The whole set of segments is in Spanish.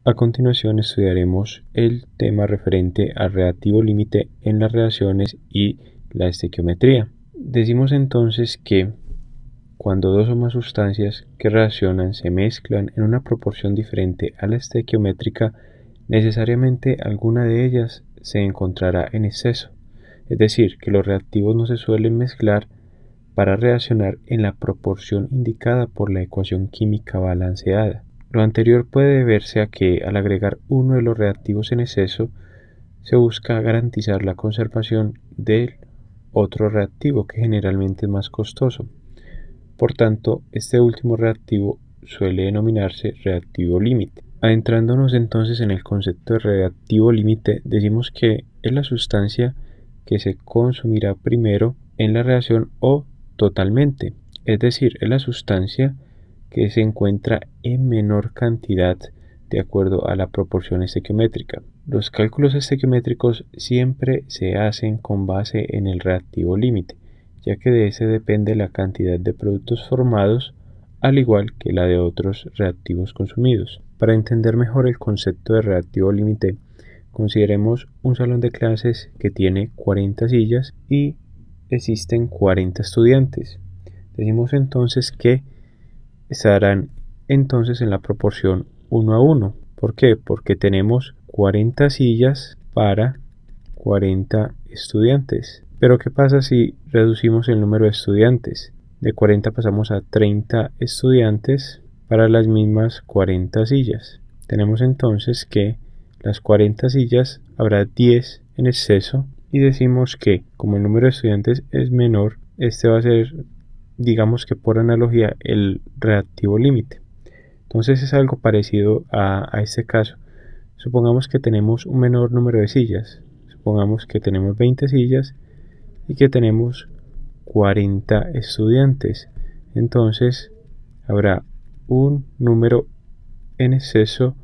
A continuación estudiaremos el tema referente al reactivo límite en las reacciones y la estequiometría. Decimos entonces que cuando dos o más sustancias que reaccionan se mezclan en una proporción diferente a la estequiométrica, necesariamente alguna de ellas se encontrará en exceso. Es decir, que los reactivos no se suelen mezclar para reaccionar en la proporción indicada por la ecuación química balanceada. Lo anterior puede deberse a que, al agregar uno de los reactivos en exceso, se busca garantizar la conservación del otro reactivo, que generalmente es más costoso. Por tanto, este último reactivo suele denominarse reactivo límite. Adentrándonos entonces en el concepto de reactivo límite, decimos que es la sustancia que se consumirá primero en la reacción o totalmente, es decir, es la sustancia que se encuentra en menor cantidad de acuerdo a la proporción estequiométrica. Los cálculos estequiométricos siempre se hacen con base en el reactivo límite, ya que de ese depende la cantidad de productos formados, al igual que la de otros reactivos consumidos. Para entender mejor el concepto de reactivo límite, consideremos un salón de clases que tiene 40 sillas y existen 40 estudiantes. Decimos entonces que estarán entonces en la proporción 1 a 1. ¿Por qué? Porque tenemos 40 sillas para 40 estudiantes. Pero ¿qué pasa si reducimos el número de estudiantes? De 40 pasamos a 30 estudiantes para las mismas 40 sillas. Tenemos entonces que las 40 sillas habrá 10 en exceso y decimos que como el número de estudiantes es menor, este va a ser, digamos que por analogía, el reactivo límite. Entonces es algo parecido a este caso. Supongamos que tenemos un menor número de sillas. Supongamos que tenemos 20 sillas y que tenemos 40 estudiantes. Entonces habrá un número en exceso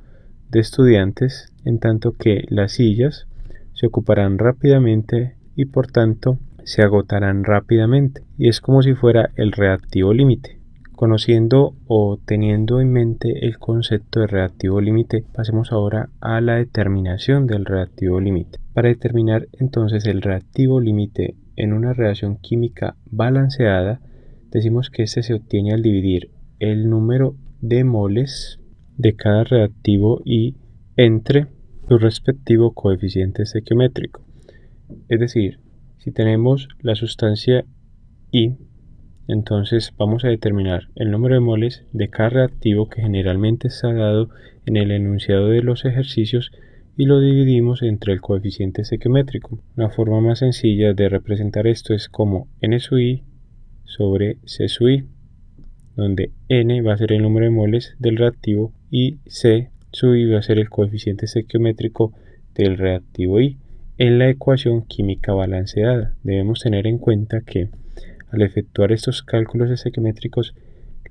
de estudiantes, en tanto que las sillas se ocuparán rápidamente y por tanto se agotarán rápidamente, y es como si fuera el reactivo límite. Conociendo o teniendo en mente el concepto de reactivo límite, pasemos ahora a la determinación del reactivo límite. Para determinar entonces el reactivo límite en una reacción química balanceada, decimos que este se obtiene al dividir el número de moles de cada reactivo y entre su respectivo coeficiente estequiométrico. Es decir, si tenemos la sustancia I, entonces vamos a determinar el número de moles de cada reactivo, que generalmente está dado en el enunciado de los ejercicios, y lo dividimos entre el coeficiente estequiométrico. Una forma más sencilla de representar esto es como N sub I sobre C sub I, donde N va a ser el número de moles del reactivo y C sub I va a ser el coeficiente estequiométrico del reactivo I. En la ecuación química balanceada debemos tener en cuenta que al efectuar estos cálculos estequiométricos,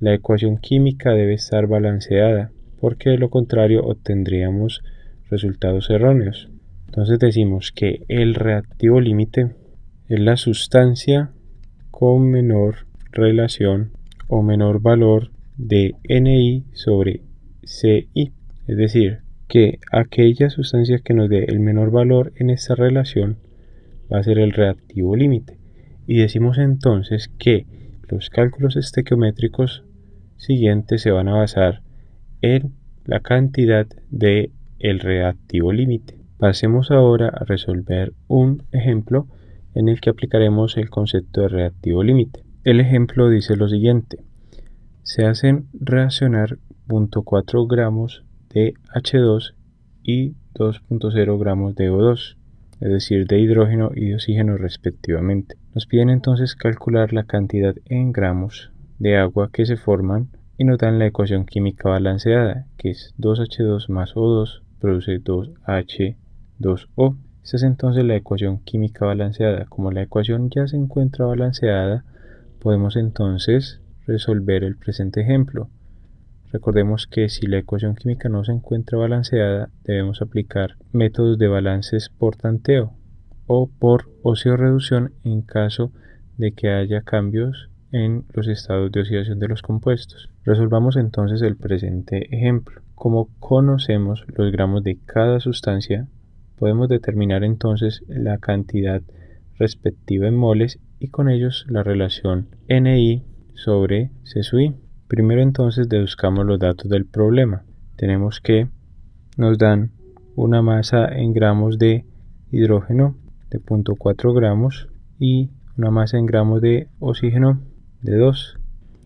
la ecuación química debe estar balanceada, porque de lo contrario obtendríamos resultados erróneos. Entonces decimos que el reactivo límite es la sustancia con menor relación o menor valor de Ni sobre Ci, es decir, que aquella sustancia que nos dé el menor valor en esta relación va a ser el reactivo límite. Y decimos entonces que los cálculos estequiométricos siguientes se van a basar en la cantidad de el reactivo límite. Pasemos ahora a resolver un ejemplo en el que aplicaremos el concepto de reactivo límite. El ejemplo dice lo siguiente: se hacen reaccionar 0.4 gramos de H2 y 2.0 gramos de O2, es decir, de hidrógeno y de oxígeno respectivamente. Nos piden entonces calcular la cantidad en gramos de agua que se forman y nos dan la ecuación química balanceada, que es 2H2 más O2 produce 2H2O. Esta es entonces la ecuación química balanceada. Como la ecuación ya se encuentra balanceada, podemos entonces resolver el presente ejemplo. Recordemos que si la ecuación química no se encuentra balanceada, debemos aplicar métodos de balances por tanteo o por oxidorreducción en caso de que haya cambios en los estados de oxidación de los compuestos. Resolvamos entonces el presente ejemplo. como conocemos los gramos de cada sustancia, podemos determinar entonces la cantidad respectiva en moles y con ellos la relación NI sobre C sub I. Primero entonces deduzcamos los datos del problema. Tenemos que nos dan una masa en gramos de hidrógeno de 0.4 gramos y una masa en gramos de oxígeno de 2.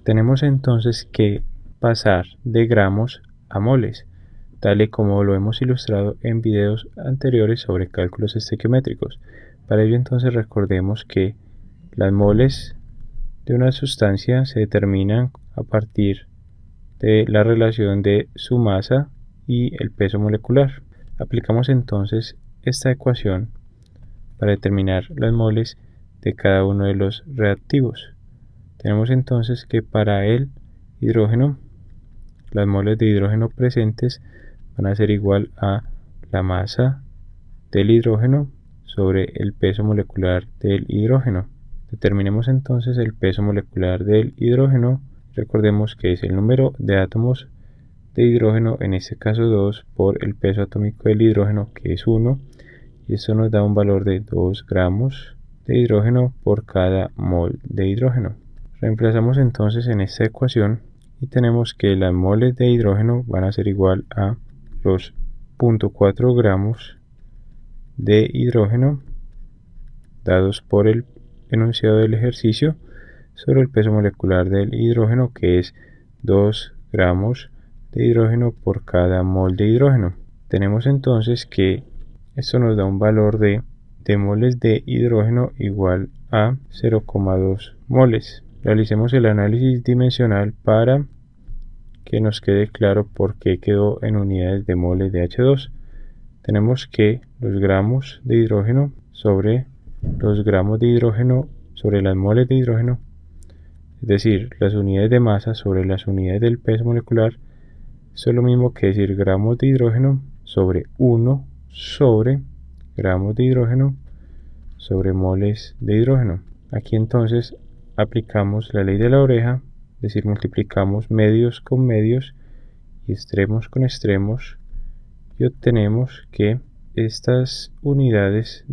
Tenemos entonces que pasar de gramos a moles, tal y como lo hemos ilustrado en videos anteriores sobre cálculos estequiométricos. Para ello entonces recordemos que las moles de una sustancia se determinan a partir de la relación de su masa y el peso molecular. Aplicamos entonces esta ecuación para determinar las moles de cada uno de los reactivos. Tenemos entonces que para el hidrógeno, las moles de hidrógeno presentes van a ser igual a la masa del hidrógeno sobre el peso molecular del hidrógeno. Determinemos entonces el peso molecular del hidrógeno. Recordemos que es el número de átomos de hidrógeno, en este caso 2, por el peso atómico del hidrógeno, que es 1, y esto nos da un valor de 2 gramos de hidrógeno por cada mol de hidrógeno. Reemplazamos entonces en esta ecuación y tenemos que las moles de hidrógeno van a ser igual a los 0.4 gramos de hidrógeno dados por el enunciado del ejercicio sobre el peso molecular del hidrógeno, que es 2 gramos de hidrógeno por cada mol de hidrógeno. Tenemos entonces que esto nos da un valor de moles de hidrógeno igual a 0,2 moles. Realicemos el análisis dimensional para que nos quede claro por qué quedó en unidades de moles de H2. Tenemos que los gramos de hidrógeno sobre los gramos de hidrógeno sobre las moles de hidrógeno, es decir, las unidades de masa sobre las unidades del peso molecular, eso es lo mismo que decir gramos de hidrógeno sobre 1 sobre gramos de hidrógeno sobre moles de hidrógeno. Aquí entonces aplicamos la ley de la oreja, es decir, multiplicamos medios con medios y extremos con extremos y obtenemos que estas unidades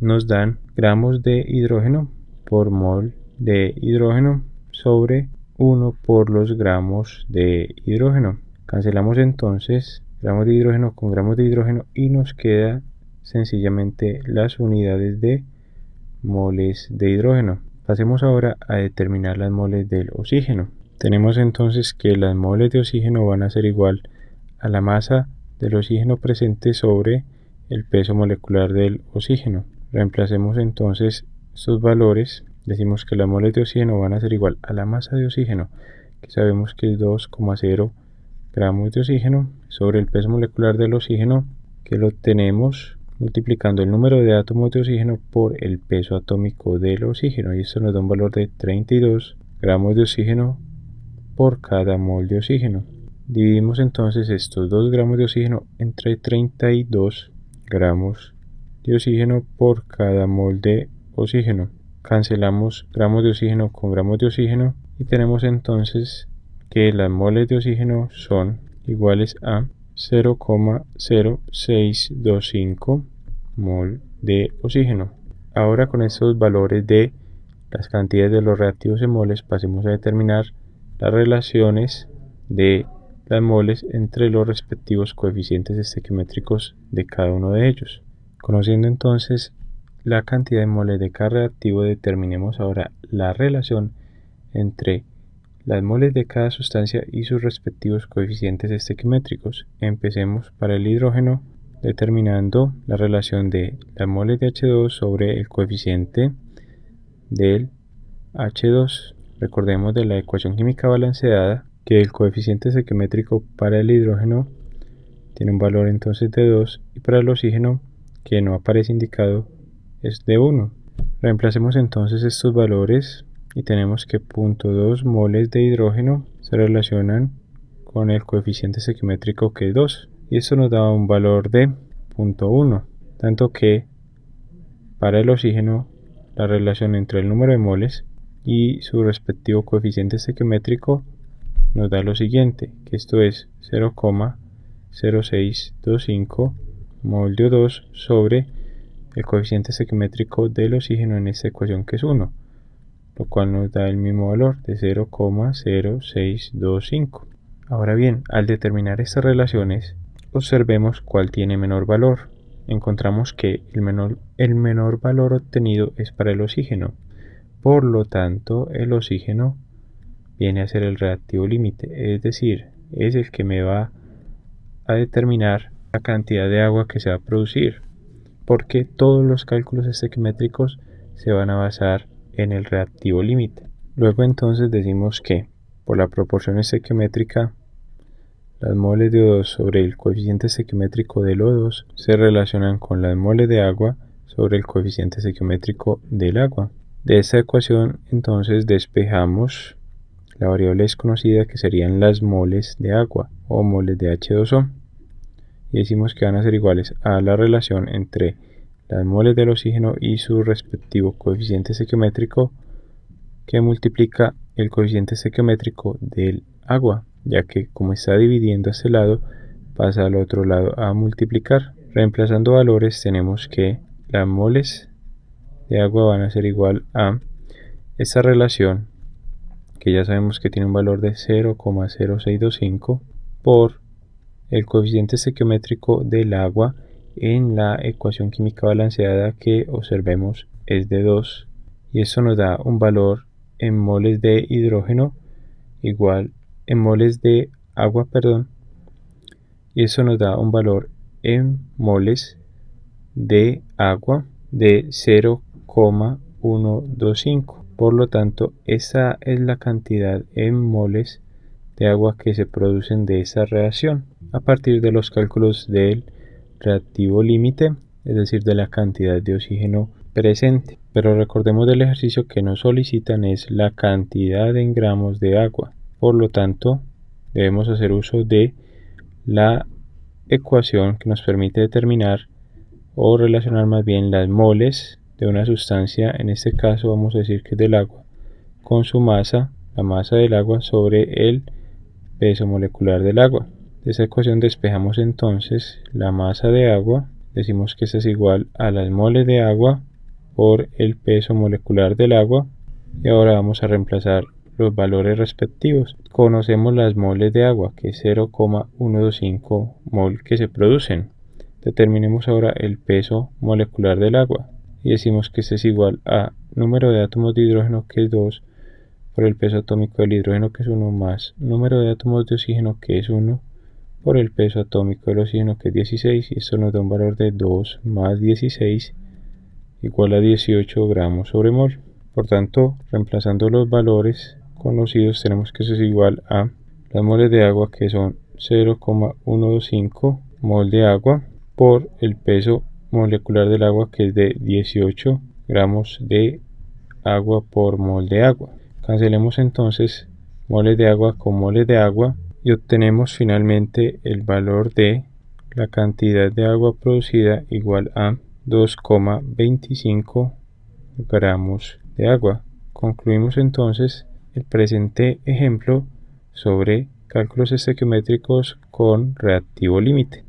nos dan gramos de hidrógeno por mol de hidrógeno sobre 1 por los gramos de hidrógeno. Cancelamos entonces gramos de hidrógeno con gramos de hidrógeno y nos queda sencillamente las unidades de moles de hidrógeno. Pasemos ahora a determinar las moles del oxígeno. Tenemos entonces que las moles de oxígeno van a ser igual a la masa del oxígeno presente sobre el peso molecular del oxígeno. Reemplacemos entonces estos valores. Decimos que las moles de oxígeno van a ser igual a la masa de oxígeno, que sabemos que es 2,0 gramos de oxígeno, sobre el peso molecular del oxígeno, que lo obtenemos multiplicando el número de átomos de oxígeno por el peso atómico del oxígeno, y esto nos da un valor de 32 gramos de oxígeno por cada mol de oxígeno. Dividimos entonces estos 2 gramos de oxígeno entre 32 gramos de oxígeno por cada mol de oxígeno. Cancelamos gramos de oxígeno con gramos de oxígeno y tenemos entonces que las moles de oxígeno son iguales a 0,0625 mol de oxígeno. Ahora con estos valores de las cantidades de los reactivos en moles pasemos a determinar las relaciones de las moles entre los respectivos coeficientes estequiométricos de cada uno de ellos. Conociendo entonces la cantidad de moles de cada reactivo, determinemos ahora la relación entre las moles de cada sustancia y sus respectivos coeficientes estequiométricos. Empecemos para el hidrógeno determinando la relación de las moles de H2 sobre el coeficiente del H2. Recordemos de la ecuación química balanceada que el coeficiente estequiométrico para el hidrógeno tiene un valor entonces de 2 y para el oxígeno, que no aparece indicado, es de 1. Reemplacemos entonces estos valores y tenemos que 0.2 moles de hidrógeno se relacionan con el coeficiente estequiométrico, que es 2, y esto nos da un valor de 0.1, tanto que para el oxígeno la relación entre el número de moles y su respectivo coeficiente estequiométrico nos da lo siguiente, que esto es 0,0 0,0625 mol de O2 sobre el coeficiente estequiométrico del oxígeno en esta ecuación, que es 1, lo cual nos da el mismo valor de 0,0625. Ahora bien, al determinar estas relaciones, observemos cuál tiene menor valor. Encontramos que el menor valor obtenido es para el oxígeno. Por lo tanto, el oxígeno viene a ser el reactivo límite, es decir, es el que me va a determinar la cantidad de agua que se va a producir, porque todos los cálculos estequiométricos se van a basar en el reactivo límite. Luego entonces decimos que por la proporción estequiométrica, las moles de O2 sobre el coeficiente estequiométrico del O2 se relacionan con las moles de agua sobre el coeficiente estequiométrico del agua. De esta ecuación entonces despejamos la variable desconocida, que serían las moles de agua o moles de H2O, y decimos que van a ser iguales a la relación entre las moles del oxígeno y su respectivo coeficiente estequiométrico, que multiplica el coeficiente estequiométrico del agua, ya que como está dividiendo a este lado, pasa al otro lado a multiplicar. Reemplazando valores, tenemos que las moles de agua van a ser igual a esta relación, que ya sabemos que tiene un valor de 0,0625 por el coeficiente estequiométrico del agua en la ecuación química balanceada, que observemos es de 2, y eso nos da un valor en moles de hidrógeno igual en moles de agua, y eso nos da un valor en moles de agua de 0,125. Por lo tanto, esa es la cantidad en moles de agua que se producen de esa reacción a partir de los cálculos del reactivo límite, es decir, de la cantidad de oxígeno presente. Pero recordemos del ejercicio que nos solicitan es la cantidad en gramos de agua. Por lo tanto, debemos hacer uso de la ecuación que nos permite determinar o relacionar más bien las moles de una sustancia, en este caso vamos a decir que es del agua, con su masa, la masa del agua sobre el peso molecular del agua. De esa ecuación despejamos entonces la masa de agua, decimos que esta es igual a las moles de agua por el peso molecular del agua, y ahora vamos a reemplazar los valores respectivos. Conocemos las moles de agua, que es 0,125 mol que se producen. Determinemos ahora el peso molecular del agua y decimos que este es igual a número de átomos de hidrógeno, que es 2, por el peso atómico del hidrógeno, que es 1, más número de átomos de oxígeno, que es 1, por el peso atómico del oxígeno, que es 16, y esto nos da un valor de 2 más 16 igual a 18 gramos sobre mol. Por tanto, reemplazando los valores conocidos, tenemos que eso es igual a las moles de agua, que son 0,125 mol de agua, por el peso molecular del agua, que es de 18 gramos de agua por mol de agua. Cancelemos entonces moles de agua con moles de agua y obtenemos finalmente el valor de la cantidad de agua producida igual a 2,25 gramos de agua. Concluimos entonces el presente ejemplo sobre cálculos estequiométricos con reactivo límite.